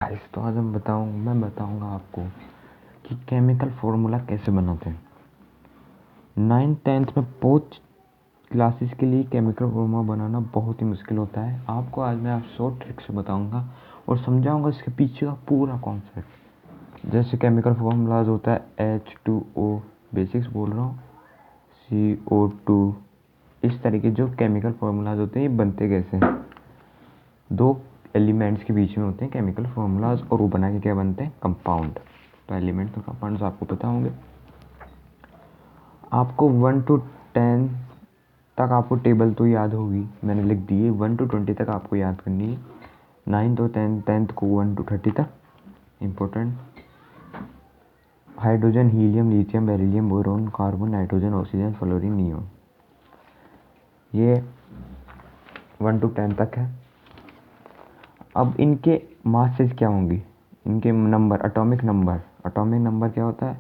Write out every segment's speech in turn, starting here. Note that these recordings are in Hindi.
गाइस, तो आज मैं बताऊंगा आपको कि केमिकल फार्मूला कैसे बनाते हैं। 9th-10th में बहुत क्लासेस के लिए केमिकल फार्मूला बनाना बहुत ही मुश्किल होता है। आपको आज मैं शॉर्ट ट्रिक से बताऊंगा और समझाऊंगा इसके पीछे का पूरा कॉन्सेप्ट। जैसे केमिकल फार्मूलाज होता है H2O, बेसिक्स बोल रहा हूँ, CO2, इस तरीके जो केमिकल फार्मूलाज होते हैं ये बनते कैसे हैं। दो एलिमेंट्स के बीच में होते हैं केमिकल फार्मूलाज और वो बना के क्या बनते हैं, कंपाउंड। तो एलिमेंट्स और कंपाउंड्स आपको पता होंगे। आपको 1 to 10 तक आपको टेबल तो याद होगी, मैंने लिख दी है। 1 to 20 तक आपको याद करनी है। 9th और 10th को 1 to 30 तक important. Hydrogen, helium, lithium, beryllium, boron, carbon, nitrogen, oxygen, fluorine, neon, ये 1 to 10 तक है। अब इनके मासेस क्या होंगी, इनके नंबर, एटॉमिक नंबर क्या होता है,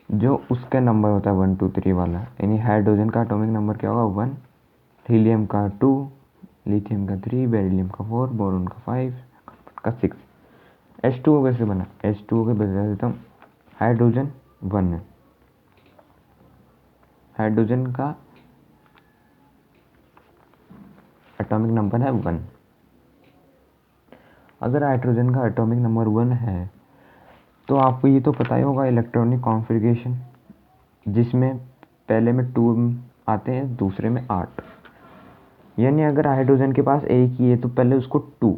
जो उसका नंबर होता है 1 2 3 वाला। यानी हाइड्रोजन का एटॉमिक नंबर क्या होगा, 1, हीलियम का 2, लिथियम का 3, बेरिलियम का 4, बोरोन का 5, का 6। H2O कैसे बना, H2O के बता देता हूँ। हाइड्रोजन 1 है, हाइड्रोजन का एटॉमिक नंबर है 1। अगर हाइड्रोजन का एटॉमिक नंबर 1 है तो आपको ये तो पता ही होगा इलेक्ट्रॉनिक कॉन्फ़िगरेशन, जिसमें पहले में 2 आते हैं, दूसरे में 8। यानी अगर हाइड्रोजन के पास एक ही है तो पहले उसको 2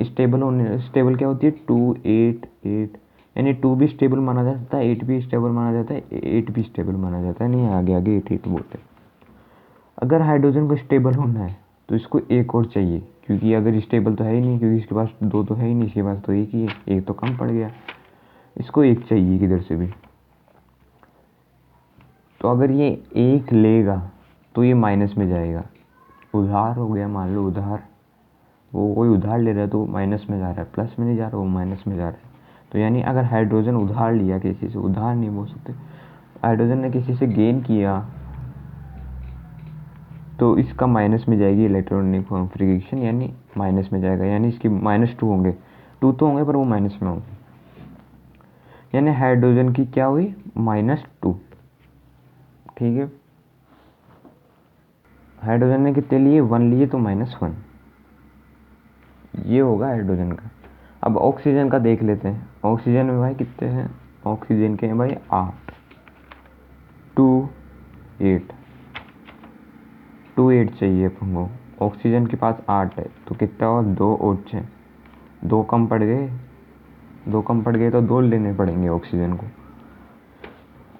स्टेबल क्या होती है, 2 8 8। यानी 2 भी स्टेबल माना जा सकता है, 8 भी स्टेबल माना जाता है, 8 भी स्टेबल माना जाता है। नहीं, आगे आगे 8 8 बोलते हैं। अगर हाइड्रोजन को स्टेबल होना है तो इसको एक और चाहिए, क्योंकि अगर स्टेबल तो है ही नहीं, क्योंकि इसके पास 2 तो है ही नहीं, इसके पास तो एक ही है, एक तो कम पड़ गया, इसको एक चाहिए किधर से भी। तो अगर ये एक लेगा तो ये माइनस में जाएगा। उधार हो गया, मान लो उधार, वो कोई उधार ले रहा है तो माइनस में जा रहा है, प्लस में नहीं जा रहा, वो माइनस में जा रहा है। तो यानी अगर हाइड्रोजन उधार लिया किसी से, उधार नहीं बोल सकते, हाइड्रोजन ने किसी से गेन किया तो इसका माइनस में जाएगी इलेक्ट्रॉनिक कॉन्फ़िगरेशन, यानी माइनस में जाएगा। यानी इसकी -2 होंगे, 2 तो होंगे पर वो माइनस में होंगे। यानी हाइड्रोजन की क्या हुई, -2। ठीक है, हाइड्रोजन ने कितने लिए, 1 लिए, तो -1 ये होगा हाइड्रोजन का। अब ऑक्सीजन का देख लेते हैं। ऑक्सीजन में भाई कितने हैं, ऑक्सीजन के हैं भाई 8, 2 8, 2 8 चाहिए अपन को। ऑक्सीजन के पास 8 है तो कितना हुआ, 2 और 6, 2 कम पड़ गए, 2 कम पड़ गए तो 2 लेने पड़ेंगे ऑक्सीजन को।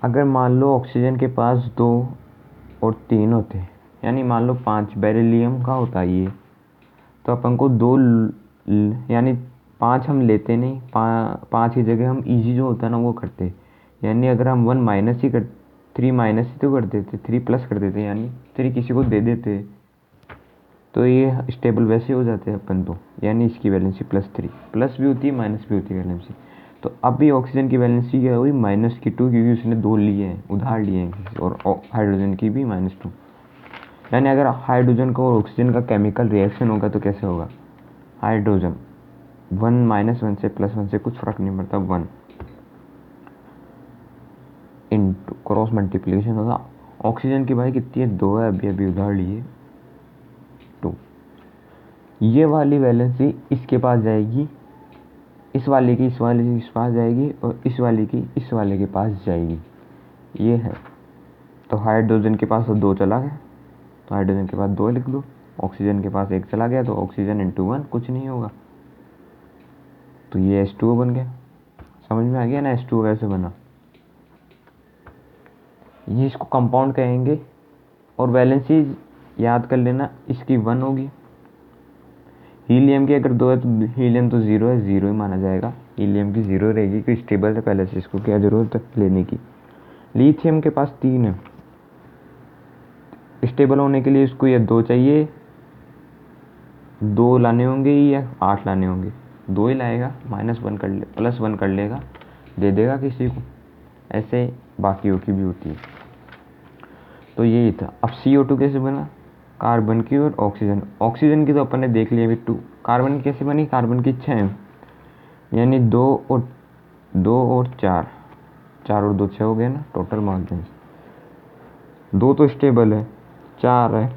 अगर मान लो ऑक्सीजन के पास 2 और 3 होते, यानी मान लो 5 बेरिलियम का होता ये, तो अपन को 2 यानी 5 हम लेते नहीं, 5 की जगह हम इजी जो होता है ना वो करते। यानी अगर हम 1 माइनस ही कर 3 माइनस ही तो कर देते, 3 प्लस कर देते, यानी 3 किसी को दे देते, तो ये स्टेबल वैसे हो जाते हैं अपन तो। यानी इसकी वैलेंसी +3, प्लस भी होती है माइनस भी होती है वैलेंसी। तो अब भी ऑक्सीजन की वैलेंसी क्या हुई, -2, क्योंकि उसने 2 लिए हैं, उधार लिए हैं किसी से, और हाइड्रोजन की भी -2। यानी अगर हाइड्रोजन का और ऑक्सीजन का केमिकल रिएक्शन होगा तो कैसे होगा, हाइड्रोजन 1 -1 से +1 से कुछ फ़र्क नहीं पड़ता, 1 इंटू क्रॉस मल्टीप्लिकेशन होगा। ऑक्सीजन की भाई कितनी है, 2 है, अभी अभी उधार लिए 2। ये वाली वैलेंसी इसके पास जाएगी, इस वाले की इस वाले के पास जाएगी, और इस वाले की इस वाले के पास जाएगी, ये है। तो हाइड्रोजन के पास तो 2 चला गया, तो हाइड्रोजन के पास 2 लिख दो। ऑक्सीजन के पास 1 चला गया तो ऑक्सीजन इंटू 1 कुछ नहीं होगा, तो ये H2O बन गया। समझ में आ गया ना H2O कैसे बना। ये इसको कंपाउंड कहेंगे, और वैलेंसी याद कर लेना, इसकी 1 होगी। हीलियम की अगर 2 है तो हीलियम तो 0 है, 0 ही माना जाएगा, हीलियम की 0 रहेगी क्योंकि स्टेबल है पहले से, इसको क्या ज़रूरत है लेने की। लिथियम के पास 3 है, स्टेबल होने के लिए इसको या 2 चाहिए, 2 लाने होंगे या 8 लाने होंगे, 2 ही लाएगा, -1 कर ले, +1 कर लेगा, दे देगा किसी को, ऐसे बाकियों की भी होती है। तो यही था। अब CO2 कैसे बना, कार्बन की और ऑक्सीजन की तो अपन ने देख लिया अभी 2, कार्बन की कैसे बनी, कार्बन की 6, यानी 2 और 4, 4 और 2 6 हो गए ना, टोटल मारते हैं। 2 तो स्टेबल है, 4 है,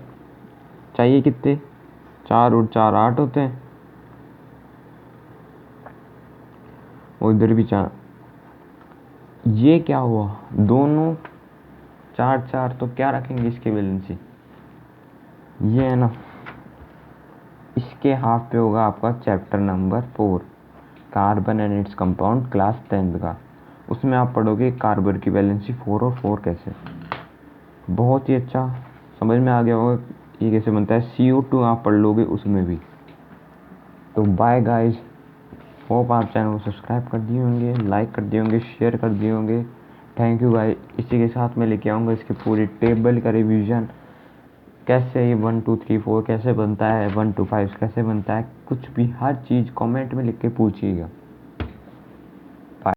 चाहिए कितने, 4 और 4 8 होते हैं, और इधर भी 4। ये क्या हुआ, दोनों 4 4, तो क्या रखेंगे इसके वैलेंसी, ये है ना, इसके हाफ पे होगा आपका chapter number 4 carbon and its compound class 10th का। उसमें आप पढ़ोगे कार्बन की वैलेंसी 4 और 4 कैसे, बहुत ही अच्छा समझ में आ गया होगा ये कैसे बनता है। CO2 आप पढ़ लोगे उसमें भी। तो बाय गाइस, होप आप चैनल को सब्सक्राइब कर दिए होंगे, लाइक कर दिए होंगे, शेयर कर दिए होंगे। Thank you guys. इसी के साथ मैं लेके आऊँगा इसकी पूरी टेबल का रिवीजन, कैसे ये 1 2 3 4 कैसे बनता है, 1 to 5 कैसे बनता है, कुछ भी हर चीज़ कमेंट में लिख के पूछिएगा।